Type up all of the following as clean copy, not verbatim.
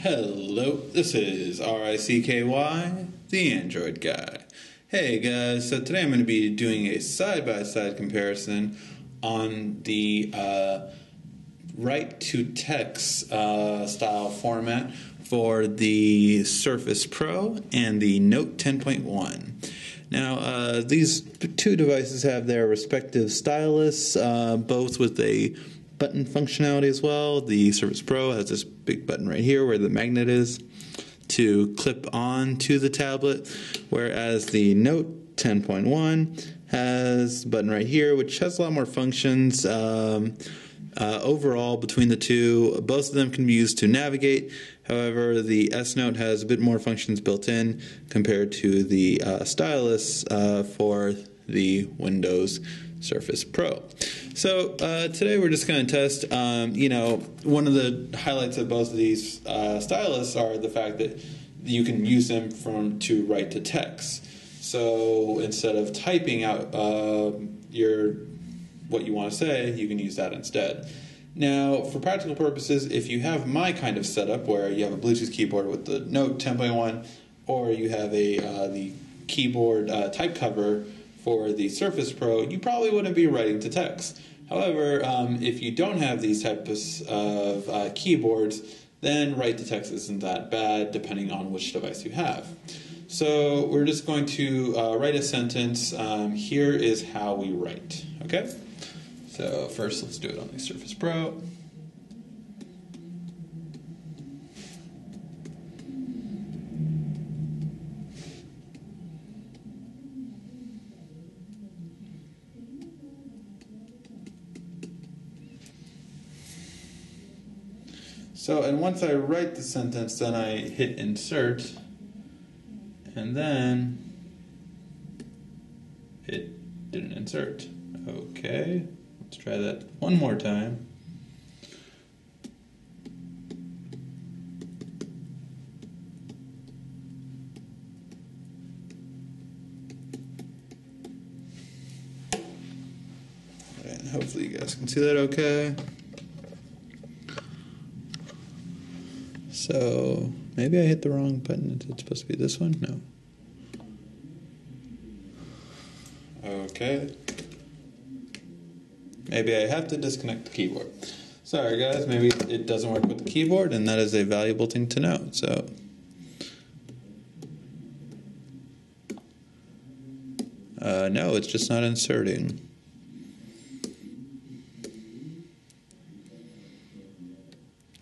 Hello, this is RICKY, the Android guy. Hey guys, so today I'm going to be doing a side-by-side comparison on the write-to-text style format for the Surface Pro and the Note 10.1. Now, these two devices have their respective stylus, both with a button functionality as well. The Surface Pro has this big button right here where the magnet is to clip on to the tablet, whereas the Note 10.1 has a button right here which has a lot more functions. Overall, between the two, both of them can be used to navigate. However, the S Note has a bit more functions built in compared to the stylus for the Windows Surface Pro. So today we're just going to test, one of the highlights of both of these stylus are the fact that you can use them to write to text. So instead of typing out what you want to say, you can use that instead. Now, for practical purposes, if you have my kind of setup where you have a Bluetooth keyboard with the Note 10.1, or you have the keyboard type cover for the Surface Pro, you probably wouldn't be writing to text. However, if you don't have these types of keyboards, then write to text isn't that bad, depending on which device you have. So we're just going to write a sentence. Here is how we write. Okay? So first, let's do it on the Surface Pro. So, and once I write the sentence, then I hit insert, and then it didn't insert. Okay, let's try that one more time. And hopefully you guys can see that okay. So maybe I hit the wrong button. Is it supposed to be this one? No. Okay. Maybe I have to disconnect the keyboard. Sorry guys, maybe it doesn't work with the keyboard, and that is a valuable thing to know. So no, it's just not inserting.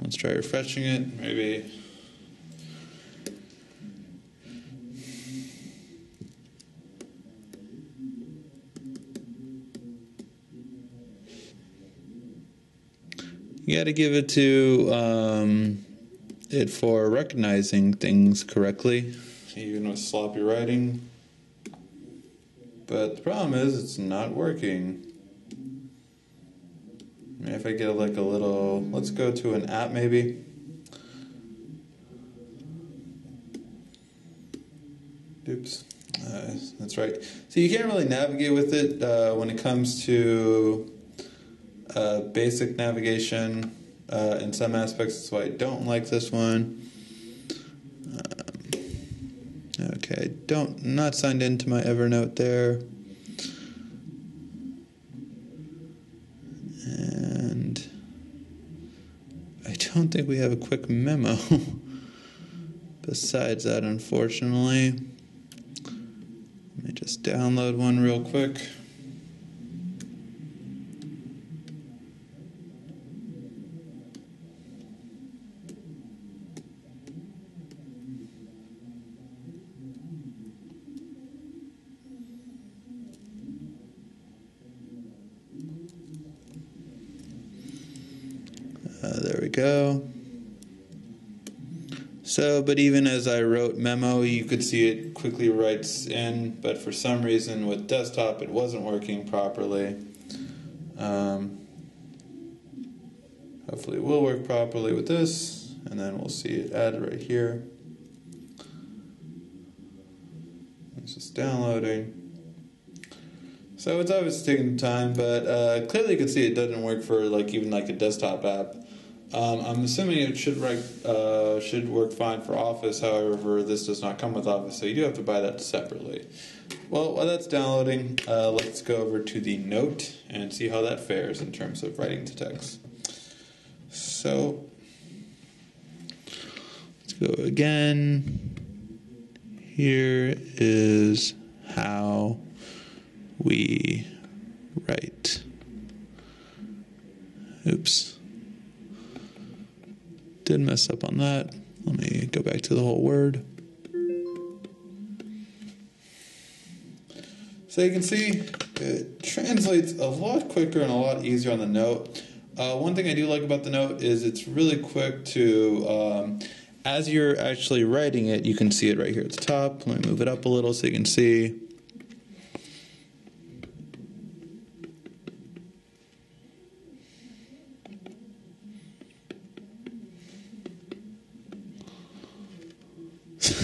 Let's try refreshing it, maybe. You got to give it to it for recognizing things correctly, even with sloppy writing. But the problem is it's not working. Maybe if I get like a little, let's go to an app maybe. Oops, that's right. So you can't really navigate with it when it comes to basic navigation in some aspects. That's why I don't like this one. Okay, not signed into my Evernote there. And I don't think we have a quick memo besides that, unfortunately. Let me just download one real quick. There we go. So, but even as I wrote Memo, you could see it quickly writes in, but for some reason with desktop it wasn't working properly. Hopefully it will work properly with this, and then we'll see it added right here. It's just downloading. So it's obviously taking time, but clearly you can see it doesn't work for even a desktop app. I'm assuming it should work fine for Office. However, this does not come with Office, so you do have to buy that separately. Well, while that's downloading, let's go over to the Note and see how that fares in terms of writing to text. So let's go again. Here is how we write. Oops. Did mess up on that. Let me go back to the whole word. So you can see it translates a lot quicker and a lot easier on the Note. One thing I do like about the Note is it's really quick to, as you're actually writing it, you can see it right here at the top. Let me move it up a little so you can see.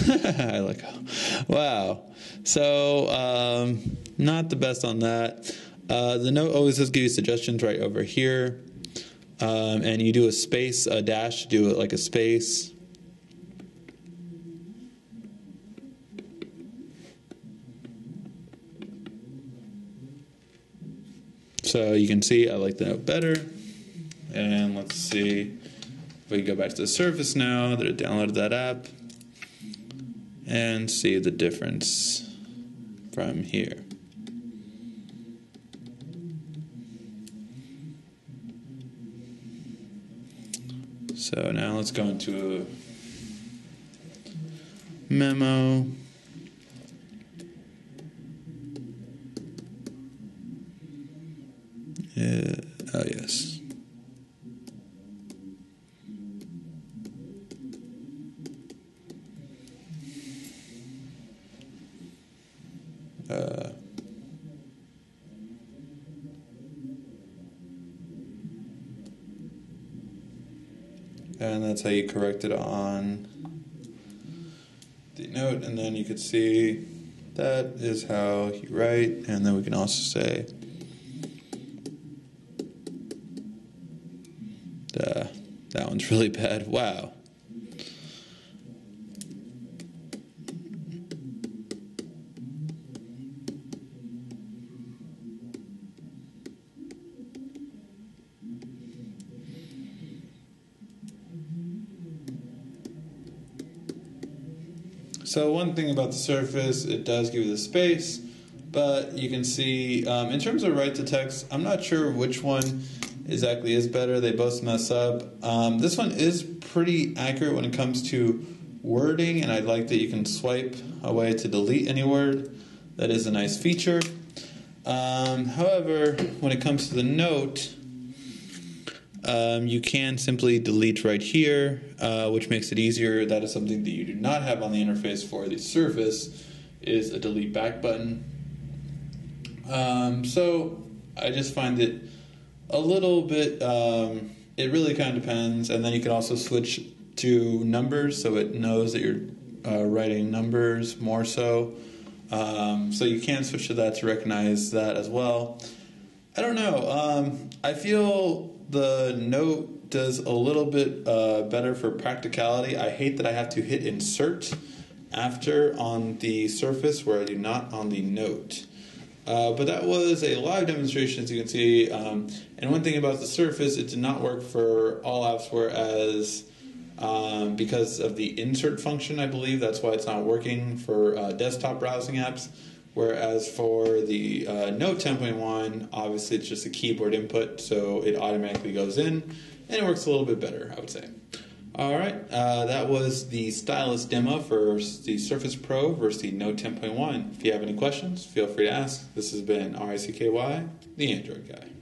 I like, wow. So, not the best on that. The Note always does give you suggestions right over here. And you do a space, a dash, do it like a space. So you can see I like the Note better. And let's see if we can go back to the Surface now that I downloaded that app and see the difference from here. So now let's go into a Memo. Oh yes. And that's how you correct it on the Note, and then you could see that is how you write, and then we can also say that one's really bad. Wow. So one thing about the Surface, it does give you the space, but you can see, in terms of write to text, I'm not sure which one exactly is better. They both mess up. This one is pretty accurate when it comes to wording, and I like that you can swipe away to delete any word. That is a nice feature. However, when it comes to the Note, you can simply delete right here, which makes it easier. That is something that you do not have on the interface for the Surface, is a delete back button. So I just find it a little bit, it really kind of depends. And then you can also switch to numbers, so it knows that you're writing numbers more so. So you can switch to that to recognize that as well. I don't know. I feel the Note does a little bit better for practicality. I hate that I have to hit insert after on the Surface, where I do not on the Note. But that was a live demonstration, as you can see. And one thing about the Surface, it did not work for all apps, whereas because of the insert function, I believe that's why it's not working for desktop browsing apps. Whereas for the Note 10.1, obviously it's just a keyboard input, so it automatically goes in, and it works a little bit better, I would say. Alright, that was the Stylus demo for the Surface Pro versus the Note 10.1. If you have any questions, feel free to ask. This has been RICKY, the Android Guy.